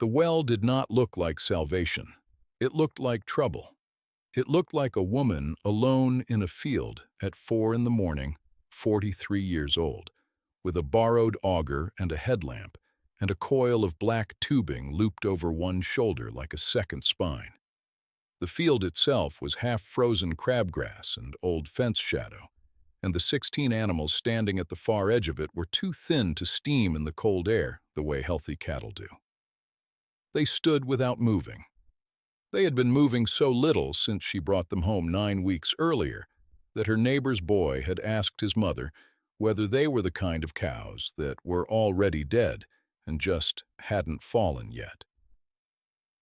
The well did not look like salvation. It looked like trouble. It looked like a woman alone in a field at 4 in the morning, 43 years old, with a borrowed auger and a headlamp, and a coil of black tubing looped over one shoulder like a second spine. The field itself was half-frozen crabgrass and old fence shadow, and the 16 animals standing at the far edge of it were too thin to steam in the cold air the way healthy cattle do. They stood without moving. They had been moving so little since she brought them home 9 weeks earlier that her neighbor's boy had asked his mother whether they were the kind of cows that were already dead and just hadn't fallen yet.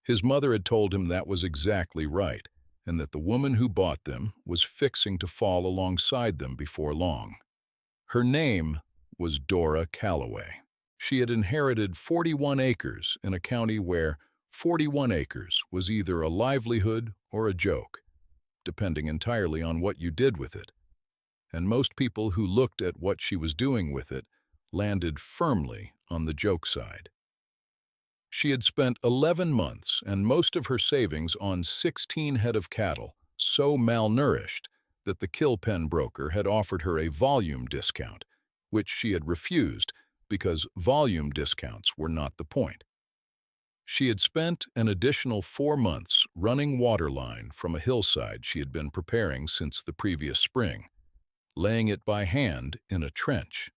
His mother had told him that was exactly right, and that the woman who bought them was fixing to fall alongside them before long. Her name was Dora Calloway. She had inherited 41 acres in a county where 41 acres was either a livelihood or a joke, depending entirely on what you did with it. And most people who looked at what she was doing with it landed firmly on the joke side. She had spent 11 months and most of her savings on 16 head of cattle, so malnourished that the kill pen broker had offered her a volume discount, which she had refused because volume discounts were not the point. She had spent an additional 4 months running waterline from a hillside she had been preparing since the previous spring, laying it by hand in a trench.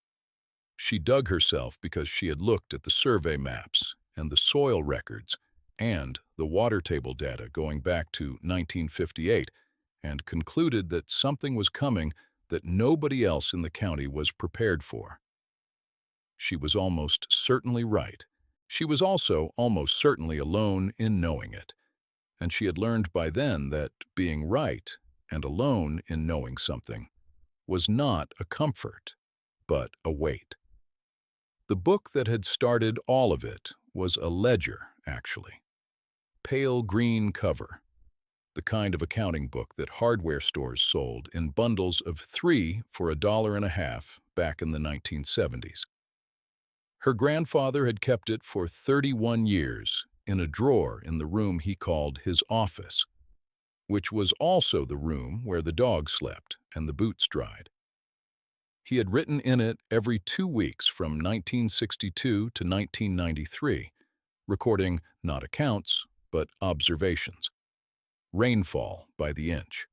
She dug herself because she had looked at the survey maps and the soil records and the water table data going back to 1958 and concluded that something was coming that nobody else in the county was prepared for. She was almost certainly right. She was also almost certainly alone in knowing it, and she had learned by then that being right and alone in knowing something was not a comfort, but a weight. The book that had started all of it was a ledger, actually. Pale green cover, the kind of accounting book that hardware stores sold in bundles of 3 for $1.50 back in the 1970s. Her grandfather had kept it for 31 years in a drawer in the room he called his office, which was also the room where the dog slept and the boots dried. He had written in it every 2 weeks from 1962 to 1993, recording not accounts, but observations. Rainfall by the inch.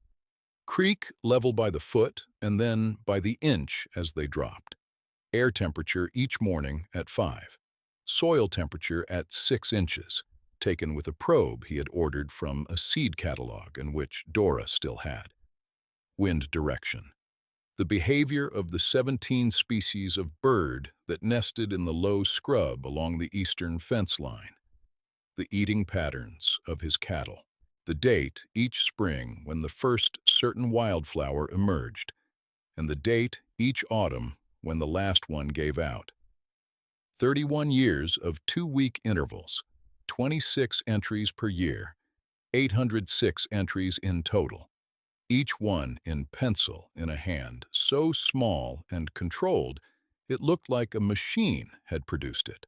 Creek level by the foot and then by the inch as they dropped. Air temperature each morning at 5. Soil temperature at 6 inches, taken with a probe he had ordered from a seed catalog and which Dora still had. Wind direction. The behavior of the 17 species of bird that nested in the low scrub along the eastern fence line. The eating patterns of his cattle. The date each spring when the first certain wildflower emerged, and the date each autumn when the last one gave out. 31 years of 2-week intervals, 26 entries per year, 806 entries in total, each one in pencil in a hand so small and controlled it looked like a machine had produced it.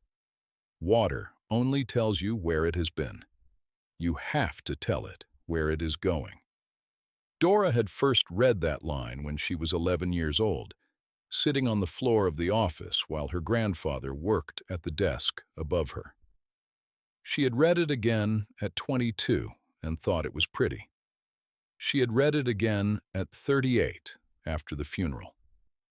Water only tells you where it has been. You have to tell it where it is going. Dora had first read that line when she was 11 years old, sitting on the floor of the office while her grandfather worked at the desk above her. She had read it again at 22 and thought it was pretty. She had read it again at 38 after the funeral,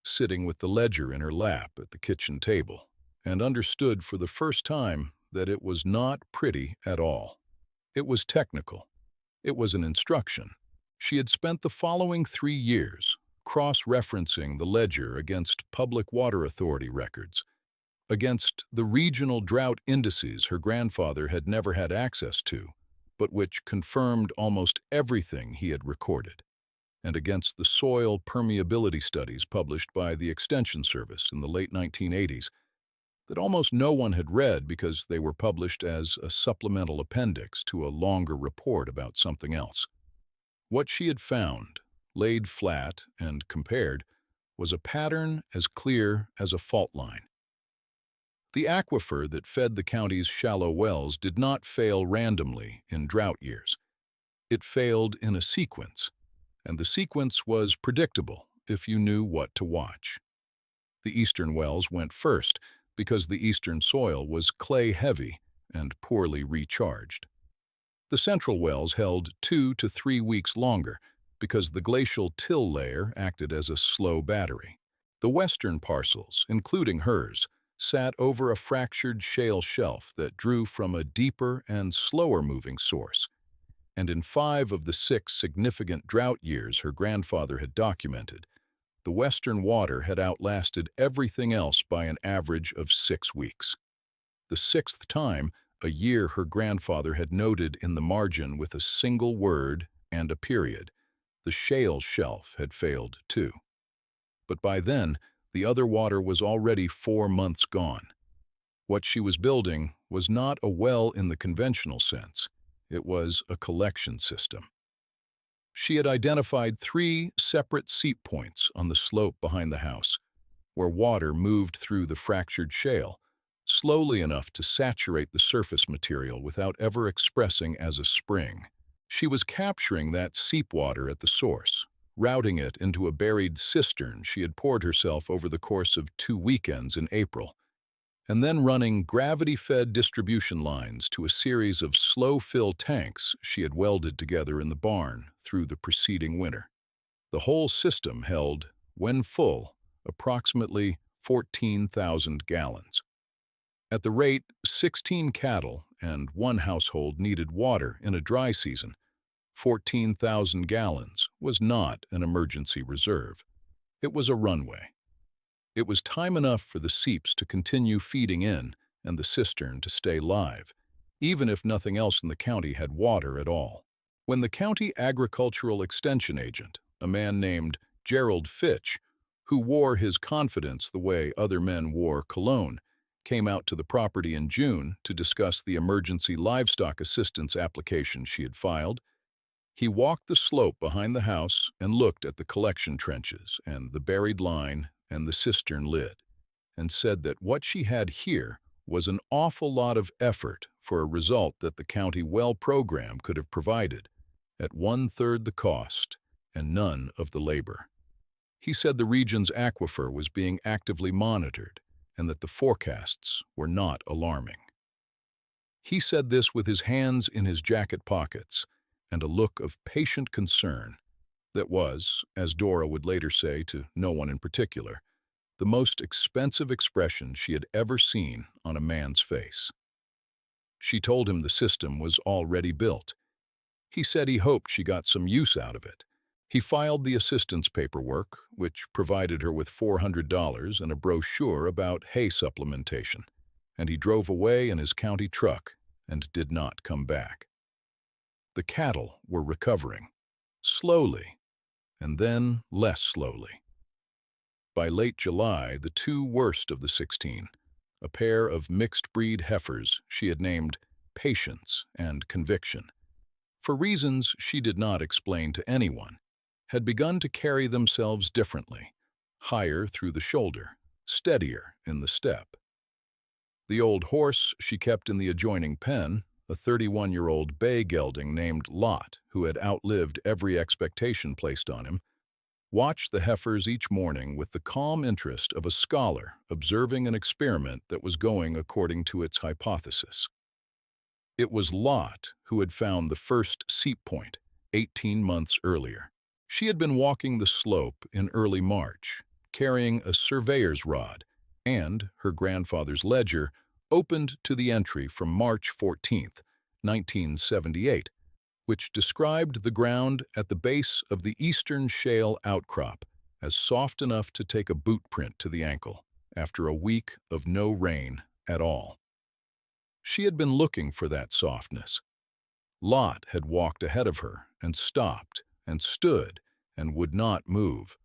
sitting with the ledger in her lap at the kitchen table, and understood for the first time that it was not pretty at all. It was technical. It was an instruction. She had spent the following 3 years cross-referencing the ledger against Public Water Authority records, against the regional drought indices her grandfather had never had access to, but which confirmed almost everything he had recorded, and against the soil permeability studies published by the Extension Service in the late 1980s that almost no one had read because they were published as a supplemental appendix to a longer report about something else. What she had found, laid flat and compared, was a pattern as clear as a fault line. The aquifer that fed the county's shallow wells did not fail randomly in drought years. It failed in a sequence, and the sequence was predictable if you knew what to watch. The eastern wells went first because the eastern soil was clay-heavy and poorly recharged. The central wells held 2 to 3 weeks longer because the glacial till layer acted as a slow battery. The western parcels, including hers, sat over a fractured shale shelf that drew from a deeper and slower-moving source. And in 5 of the 6 significant drought years her grandfather had documented, the western water had outlasted everything else by an average of 6 weeks. The 6th time, a year her grandfather had noted in the margin with a single word and a period, the shale shelf had failed too. But by then, the other water was already 4 months gone. What she was building was not a well in the conventional sense. It was a collection system. She had identified 3 separate seep points on the slope behind the house, where water moved through the fractured shale, slowly enough to saturate the surface material without ever expressing as a spring. She was capturing that seep water at the source, routing it into a buried cistern she had poured herself over the course of 2 weekends in April, and then running gravity-fed distribution lines to a series of slow-fill tanks she had welded together in the barn through the preceding winter. The whole system held, when full, approximately 14,000 gallons. At the rate 16 cattle and 1 household needed water in a dry season, 14,000 gallons was not an emergency reserve. It was a runway. It was time enough for the seeps to continue feeding in and the cistern to stay live, even if nothing else in the county had water at all. When the county agricultural extension agent, a man named Gerald Fitch, who wore his confidence the way other men wore cologne, came out to the property in June to discuss the emergency livestock assistance application she had filed, he walked the slope behind the house and looked at the collection trenches and the buried line and the cistern lid, and said that what she had here was an awful lot of effort for a result that the county well program could have provided, at 1/3 the cost and none of the labor. He said the region's aquifer was being actively monitored and that the forecasts were not alarming. He said this with his hands in his jacket pockets and a look of patient concern that was, as Dora would later say to no one in particular, the most expensive expression she had ever seen on a man's face. She told him the system was already built. He said he hoped she got some use out of it. He filed the assistance paperwork, which provided her with $400 and a brochure about hay supplementation, and he drove away in his county truck and did not come back. The cattle were recovering, slowly, and then less slowly. By late July, the 2 worst of the 16, a pair of mixed-breed heifers she had named Patience and Conviction, for reasons she did not explain to anyone, had begun to carry themselves differently, higher through the shoulder, steadier in the step. The old horse she kept in the adjoining pen, a 31-year-old bay gelding named Lot, who had outlived every expectation placed on him, watched the heifers each morning with the calm interest of a scholar observing an experiment that was going according to its hypothesis. It was Lot who had found the first seep point 18 months earlier. She had been walking the slope in early March, carrying a surveyor's rod, and her grandfather's ledger opened to the entry from March 14, 1978, which described the ground at the base of the eastern shale outcrop as soft enough to take a boot print to the ankle after a week of no rain at all. She had been looking for that softness. Lot had walked ahead of her and stopped and stood and would not move,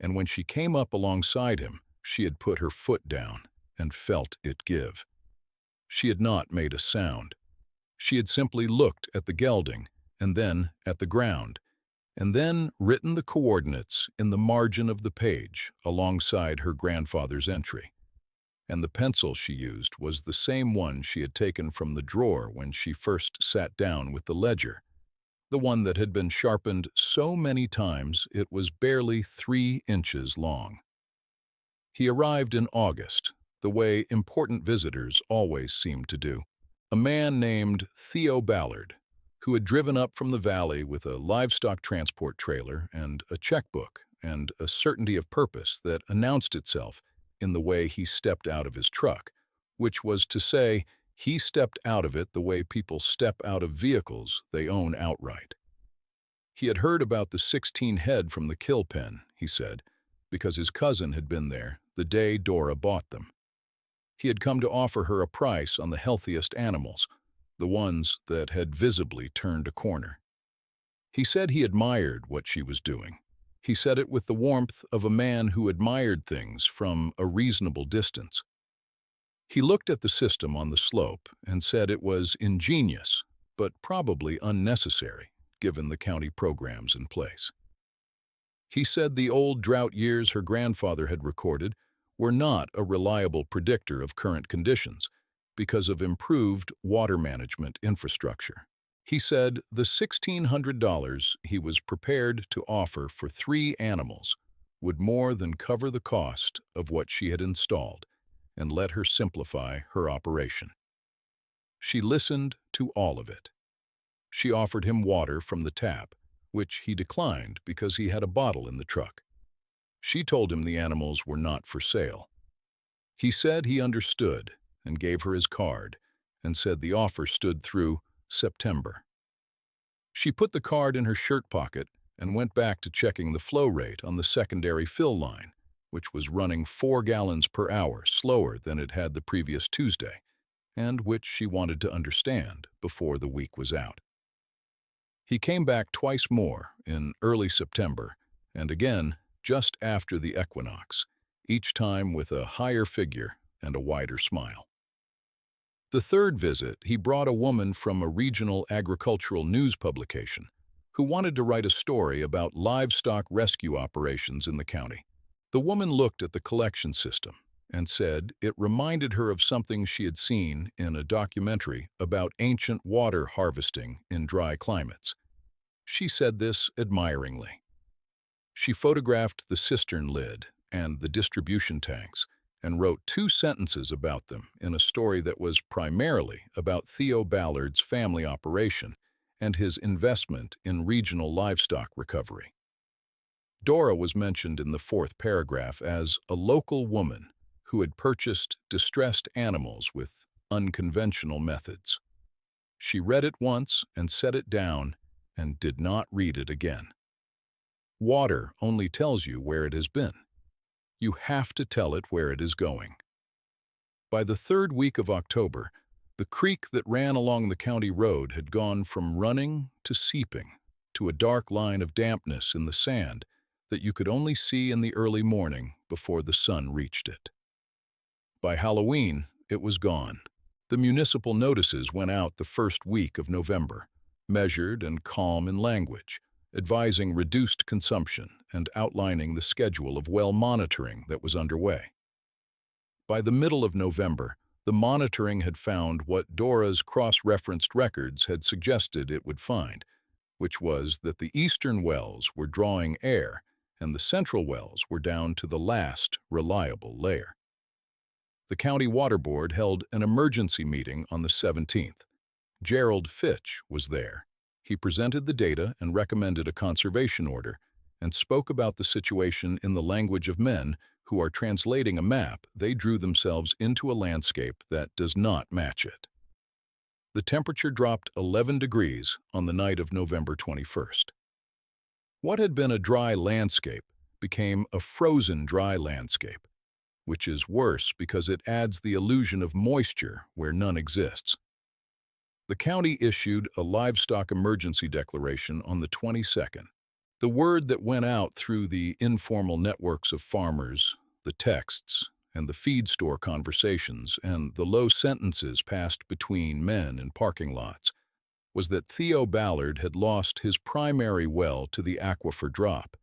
and when she came up alongside him, she had put her foot down and felt it give. She had not made a sound. She had simply looked at the gelding, and then at the ground, and then written the coordinates in the margin of the page alongside her grandfather's entry. and the pencil she used was the same one she had taken from the drawer when she first sat down with the ledger, the one that had been sharpened so many times it was barely 3 inches long. He arrived in August, the way important visitors always seemed to do. A man named Theo Ballard, who had driven up from the valley with a livestock transport trailer and a checkbook and a certainty of purpose that announced itself in the way he stepped out of his truck, which was to say, he stepped out of it the way people step out of vehicles they own outright. He had heard about the 16 head from the kill pen, he said, because his cousin had been there the day Dora bought them. He had come to offer her a price on the healthiest animals, the ones that had visibly turned a corner. He said he admired what she was doing. He said it with the warmth of a man who admired things from a reasonable distance. He looked at the system on the slope and said it was ingenious, but probably unnecessary, given the county programs in place. He said the old drought years her grandfather had recorded were not a reliable predictor of current conditions because of improved water management infrastructure. He said the $1,600 he was prepared to offer for 3 animals would more than cover the cost of what she had installed and let her simplify her operation. She listened to all of it. She offered him water from the tap, which he declined because he had a bottle in the truck. She told him the animals were not for sale. He said he understood and gave her his card and said the offer stood through September. She put the card in her shirt pocket and went back to checking the flow rate on the secondary fill line, which was running 4 gallons per hour slower than it had the previous Tuesday, and which she wanted to understand before the week was out. He came back twice more in early September and again just after the equinox, each time with a higher figure and a wider smile. The third visit, he brought a woman from a regional agricultural news publication who wanted to write a story about livestock rescue operations in the county. The woman looked at the collection system and said it reminded her of something she had seen in a documentary about ancient water harvesting in dry climates. She said this admiringly. She photographed the cistern lid and the distribution tanks and wrote 2 sentences about them in a story that was primarily about Theo Ballard's family operation and his investment in regional livestock recovery. Dora was mentioned in the 4th paragraph as a local woman who had purchased distressed animals with unconventional methods. She read it once and set it down and did not read it again. Water only tells you where it has been. You have to tell it where it is going. By the 3rd week of October, the creek that ran along the county road had gone from running to seeping to a dark line of dampness in the sand that you could only see in the early morning before the sun reached it. By Halloween, it was gone. The municipal notices went out the 1st week of November, measured and calm in language, advising reduced consumption and outlining the schedule of well monitoring that was underway. By the middle of November, the monitoring had found what Dora's cross-referenced records had suggested it would find, which was that the eastern wells were drawing air and the central wells were down to the last reliable layer. The County Water Board held an emergency meeting on the 17th. Gerald Fitch was there. He presented the data and recommended a conservation order and spoke about the situation in the language of men who are translating a map they drew themselves into a landscape that does not match it. The temperature dropped 11 degrees on the night of November 21st. What had been a dry landscape became a frozen dry landscape, which is worse because it adds the illusion of moisture where none exists. The county issued a livestock emergency declaration on the 22nd. The word that went out through the informal networks of farmers, the texts, and the feed store conversations, and the low sentences passed between men in parking lots, was that Theo Ballard had lost his primary well to the aquifer drop,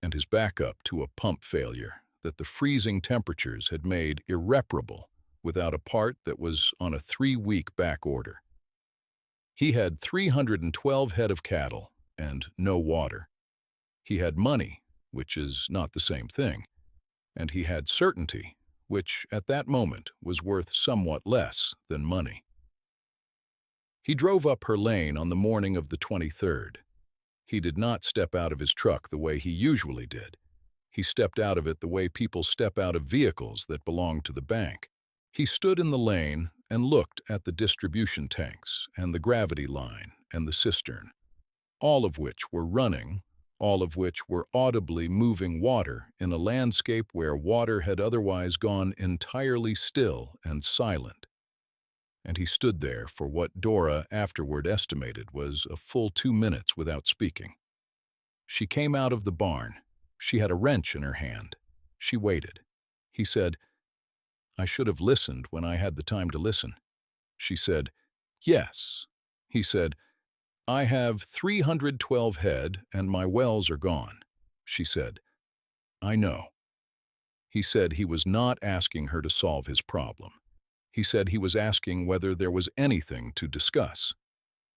and his backup to a pump failure that the freezing temperatures had made irreparable without a part that was on a 3-week back order. He had 312 head of cattle and no water. He had money, which is not the same thing, and he had certainty, which at that moment was worth somewhat less than money. He drove up her lane on the morning of the 23rd. He did not step out of his truck the way he usually did. He stepped out of it the way people step out of vehicles that belong to the bank. He stood in the lane and looked at the distribution tanks and the gravity line and the cistern, all of which were running, all of which were audibly moving water in a landscape where water had otherwise gone entirely still and silent. And he stood there for what Dora afterward estimated was a full 2 minutes without speaking. She came out of the barn. She had a wrench in her hand. She waited. He said, "I should have listened when I had the time to listen." She said, "Yes." He said, "I have 312 head and my wells are gone." She said, "I know." He said he was not asking her to solve his problem. He said he was asking whether there was anything to discuss.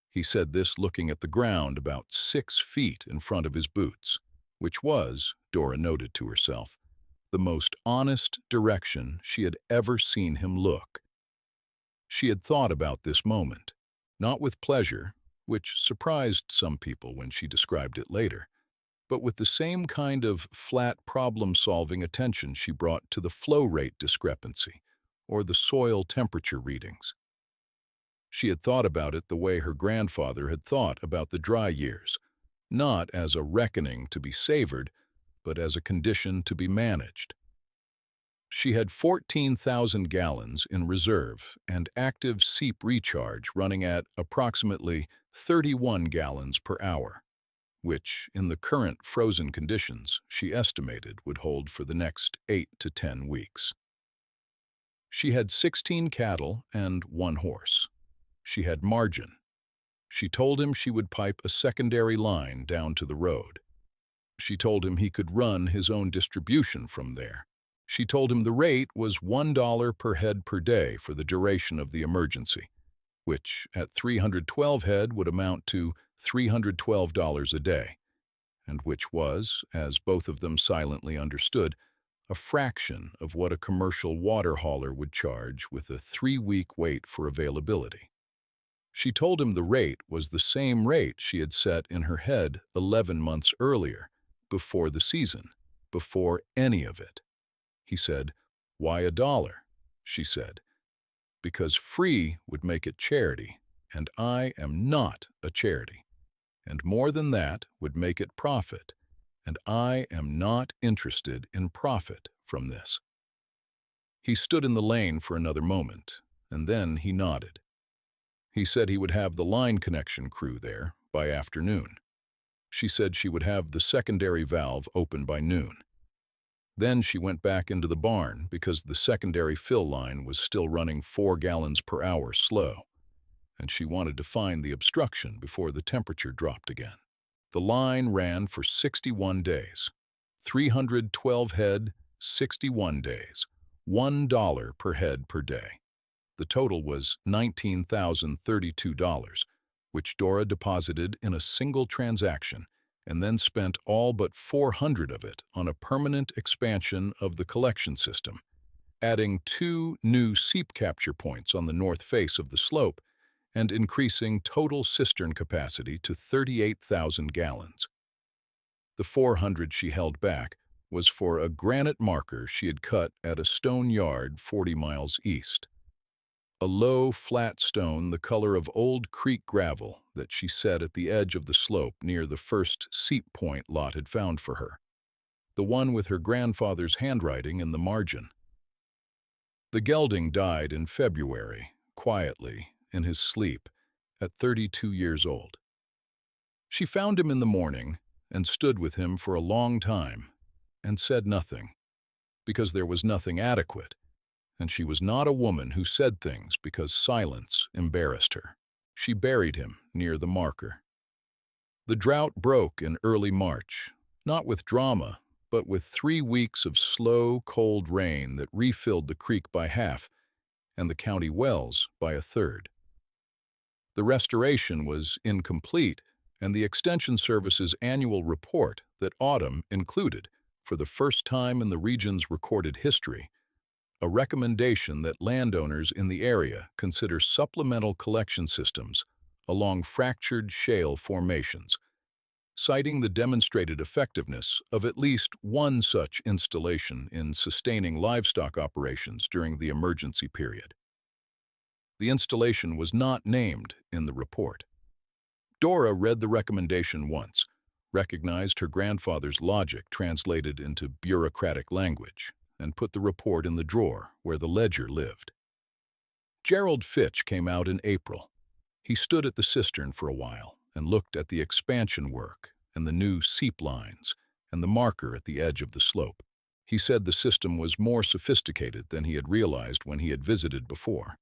He said this looking at the ground about 6 feet in front of his boots, which was, Dora noted to herself, the most honest direction she had ever seen him look. She had thought about this moment, not with pleasure, which surprised some people when she described it later, but with the same kind of flat problem-solving attention she brought to the flow rate discrepancy or the soil temperature readings. She had thought about it the way her grandfather had thought about the dry years, not as a reckoning to be savored, but as a condition to be managed. She had 14,000 gallons in reserve and active seep recharge running at approximately 31 gallons per hour, which, in the current frozen conditions, she estimated would hold for the next 8 to 10 weeks. She had 16 cattle and 1 horse. She had margin. She told him she would pipe a secondary line down to the road. She told him he could run his own distribution from there. She told him the rate was $1 per head per day for the duration of the emergency, which at 312 head would amount to $312 a day, and which was, as both of them silently understood, a fraction of what a commercial water hauler would charge with a 3-week wait for availability. She told him the rate was the same rate she had set in her head 11 months earlier, before the season, before any of it. He said, "Why $1?" She said, "Because free would make it charity, and I am not a charity. And more than that would make it profit, and I am not interested in profit from this." He stood in the lane for another moment, and then he nodded. He said he would have the line connection crew there by afternoon. She said she would have the secondary valve open by noon. Then she went back into the barn because the secondary fill line was still running 4 gallons per hour slow, and she wanted to find the obstruction before the temperature dropped again. The line ran for 61 days, 312 head, 61 days, $1 per head per day. The total was $19,032, which Dora deposited in a single transaction and then spent all but 400 of it on a permanent expansion of the collection system, adding 2 new seep capture points on the north face of the slope and increasing total cistern capacity to 38,000 gallons. The 400 she held back was for a granite marker she had cut at a stone yard 40 miles east. A low, flat stone the color of old creek gravel that she set at the edge of the slope near the first seep point Lot had found for her, the one with her grandfather's handwriting in the margin. The gelding died in February, quietly, in his sleep, at 32 years old. She found him in the morning and stood with him for a long time and said nothing, because there was nothing adequate, and she was not a woman who said things because silence embarrassed her. She buried him near the marker. The drought broke in early March, not with drama, but with 3 weeks of slow, cold rain that refilled the creek by half and the county wells by a third. The restoration was incomplete, and the Extension Service's annual report that autumn included, for the first time in the region's recorded history, a recommendation that landowners in the area consider supplemental collection systems along fractured shale formations, citing the demonstrated effectiveness of at least one such installation in sustaining livestock operations during the emergency period. The installation was not named in the report. Dora read the recommendation once, recognized her grandfather's logic translated into bureaucratic language, and put the report in the drawer where the ledger lived. Gerald Fitch came out in April. He stood at the cistern for a while and looked at the expansion work and the new seep lines and the marker at the edge of the slope. He said the system was more sophisticated than he had realized when he had visited before.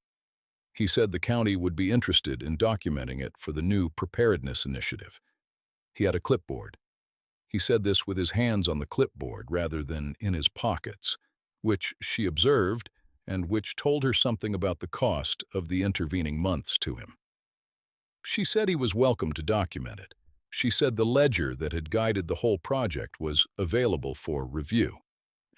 He said the county would be interested in documenting it for the new preparedness initiative. He had a clipboard. He said this with his hands on the clipboard rather than in his pockets, which she observed and which told her something about the cost of the intervening months to him. She said he was welcome to document it. She said the ledger that had guided the whole project was available for review,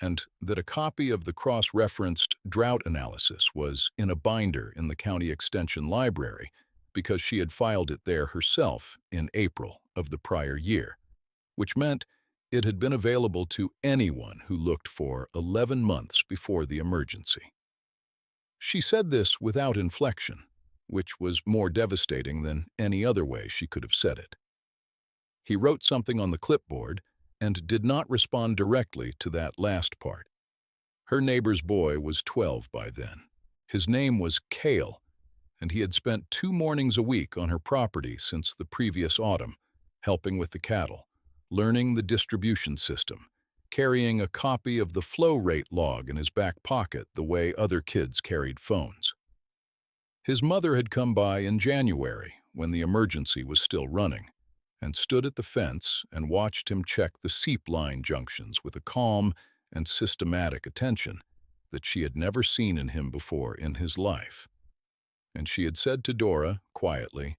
and that a copy of the cross-referenced drought analysis was in a binder in the County Extension Library because she had filed it there herself in April of the prior year, which meant it had been available to anyone who looked for 11 months before the emergency. She said this without inflection, which was more devastating than any other way she could have said it. He wrote something on the clipboard and did not respond directly to that last part. Her neighbor's boy was 12 by then. His name was Cale, and he had spent 2 mornings a week on her property since the previous autumn, helping with the cattle, learning the distribution system, carrying a copy of the flow rate log in his back pocket the way other kids carried phones. His mother had come by in January when the emergency was still running, and stood at the fence and watched him check the seep line junctions with a calm and systematic attention that she had never seen in him before in his life. And she had said to Dora, quietly,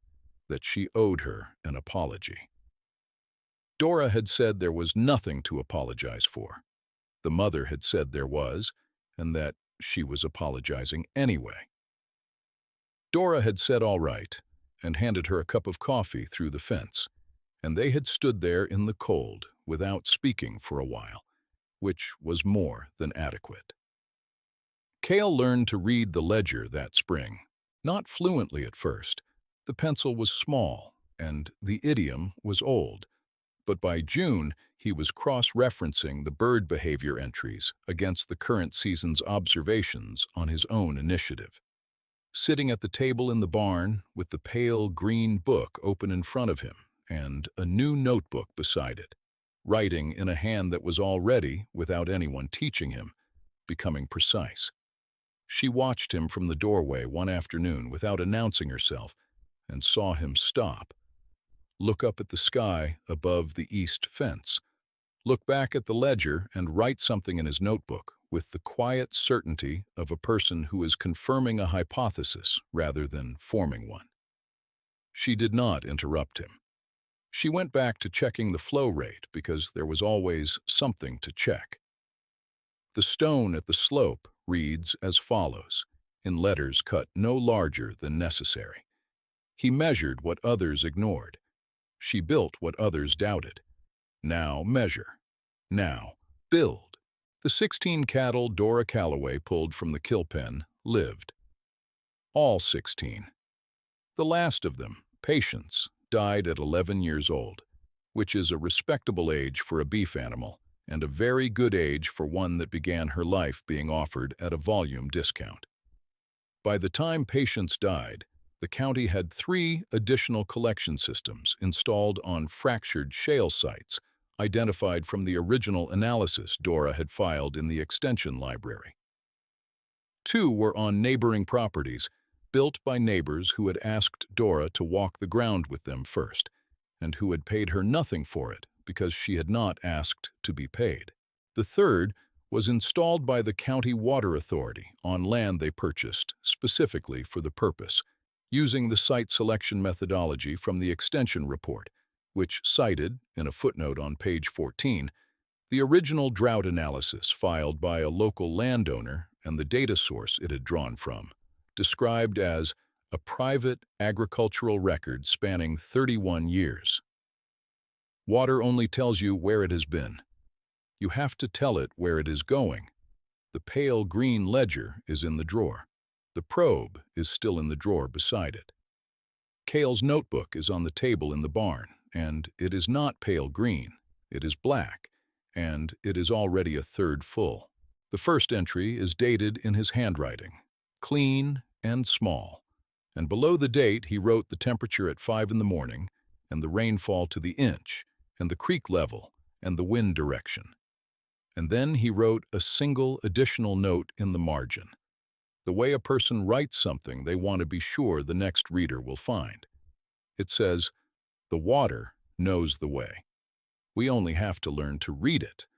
that she owed her an apology. Dora had said there was nothing to apologize for. The mother had said there was, and that she was apologizing anyway. Dora had said all right, and handed her a cup of coffee through the fence, and they had stood there in the cold without speaking for a while, which was more than adequate. Cale learned to read the ledger that spring, not fluently at first. The pencil was small, and the idiom was old, but by June he was cross-referencing the bird behavior entries against the current season's observations on his own initiative. Sitting at the table in the barn with the pale green book open in front of him and a new notebook beside it, writing in a hand that was already, without anyone teaching him, becoming precise. She watched him from the doorway one afternoon without announcing herself and saw him stop, look up at the sky above the east fence, look back at the ledger and write something in his notebook with the quiet certainty of a person who is confirming a hypothesis rather than forming one. She did not interrupt him. She went back to checking the flow rate because there was always something to check. The stone at the slope reads as follows, in letters cut no larger than necessary. He measured what others ignored. She built what others doubted. Now measure. Now build. The 16 cattle Dora Calloway pulled from the kill pen lived. All 16. The last of them, Patience, died at 11 years old, which is a respectable age for a beef animal and a very good age for one that began her life being offered at a volume discount. By the time Patience died, the county had 3 additional collection systems installed on fractured shale sites identified from the original analysis Dora had filed in the Extension Library. 2 were on neighboring properties, built by neighbors who had asked Dora to walk the ground with them first, and who had paid her nothing for it because she had not asked to be paid. The third was installed by the County Water Authority on land they purchased specifically for the purpose, using the site selection methodology from the extension report, which cited, in a footnote on page 14, the original drought analysis filed by a local landowner and the data source it had drawn from, described as a private agricultural record spanning 31 years. Water only tells you where it has been. You have to tell it where it is going. The pale green ledger is in the drawer. The probe is still in the drawer beside it. Cale's notebook is on the table in the barn, and it is not pale green. It is black, and it is already a third full. The first entry is dated in his handwriting, clean and small, and below the date he wrote the temperature at 5 in the morning, and the rainfall to the inch, and the creek level, and the wind direction. And then he wrote a single additional note in the margin. The way a person writes something they want to be sure the next reader will find. It says, "The water knows the way. We only have to learn to read it."